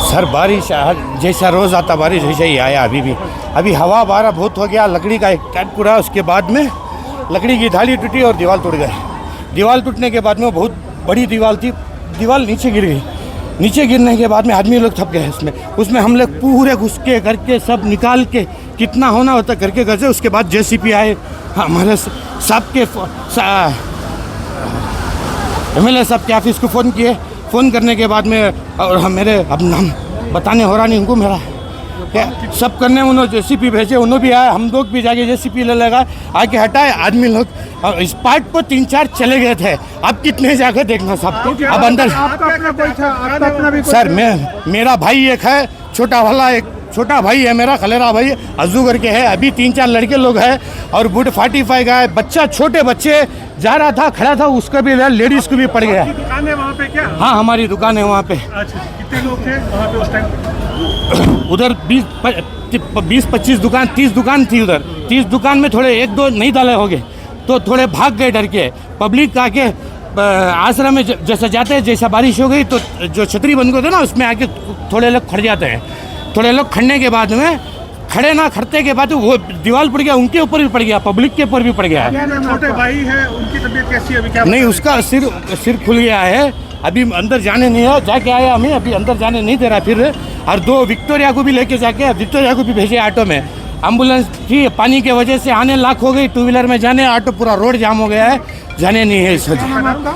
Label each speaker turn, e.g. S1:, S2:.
S1: Sir बारिश जैसा रोज़ आता बारिश वैसा ही आया अभी भी। अभी हवा बारा बहुत हो गया, लकड़ी का एक टैट पूरा, उसके बाद में लकड़ी की धाली टूटी और दीवार टूट गई। दीवार टूटने के बाद में बहुत बड़ी दीवार थी, दीवार नीचे गिर गई। नीचे गिरने के बाद में आदमी लोग थप गए उसमें हम लोग पूरे घुस के करके सब निकाल के कितना होना होता करके गए। उसके बाद जेसीपी आए, हमारे सबके MLA साहब के ऑफिस को फ़ोन किए। फ़ोन करने के बाद में और हम मेरे अब नाम बताने हो रहा नहीं उनको मेरा क्या सब करने, उन्होंने जेसीपी भेजे, उन्होंने भी आया, हम लोग भी जाके जेसीपी ले लगा आके हटाए आदमी लोग। और इस पार्ट पर 3-4 चले गए थे। अब कितने जाकर देखना सबको। अब अंदर सर मेरा भाई एक है, छोटा वाला एक छोटा भाई है मेरा, खलेरा भाई अजू करके है। अभी 3-4 लड़के लोग हैं और बुट 45 का है बच्चा, छोटे बच्चे जा रहा था, खड़ा था, उसका भी लेडीज़ को भी पड़ गया।
S2: दुकान है वहाँ पे क्या?
S1: हाँ हमारी दुकान है वहाँ पे।
S2: अच्छा, कितने लोग थे वहाँ पे उस टाइम?
S1: उधर 20-25 दुकान, 30 दुकान थी उधर। 30 दुकान में थोड़े 1-2 नहीं डाले हो गए तो थोड़े भाग गए डर के। पब्लिक आके आश्रम में जैसा जाते हैं, जैसा बारिश हो गई तो जो छतरी बंद को थे ना उसमें आके थोड़े लोग खड़ जाते हैं। थोड़े लोग खड़ने के बाद में खड़ते के बाद वो दीवार पड़ गया, उनके ऊपर भी पड़ गया, पब्लिक के ऊपर भी पड़ गया।
S2: छोटे भाई है, उनकी तबीयत कैसी है अभी? क्या
S1: नहीं, उसका सिर खुल गया है, अभी अंदर जाने नहीं है, जाके आया हमें, अभी अंदर जाने नहीं दे रहा फिर। और 2 विक्टोरिया को भी लेके जाके विक्टोरिया को भी भेजे ऑटो में। एम्बुलेंस थी, पानी के वजह से आने लाख हो गई, 2 व्हीलर में जाने, ऑटो पूरा रोड जाम हो गया है, जाने नहीं है इस वजह।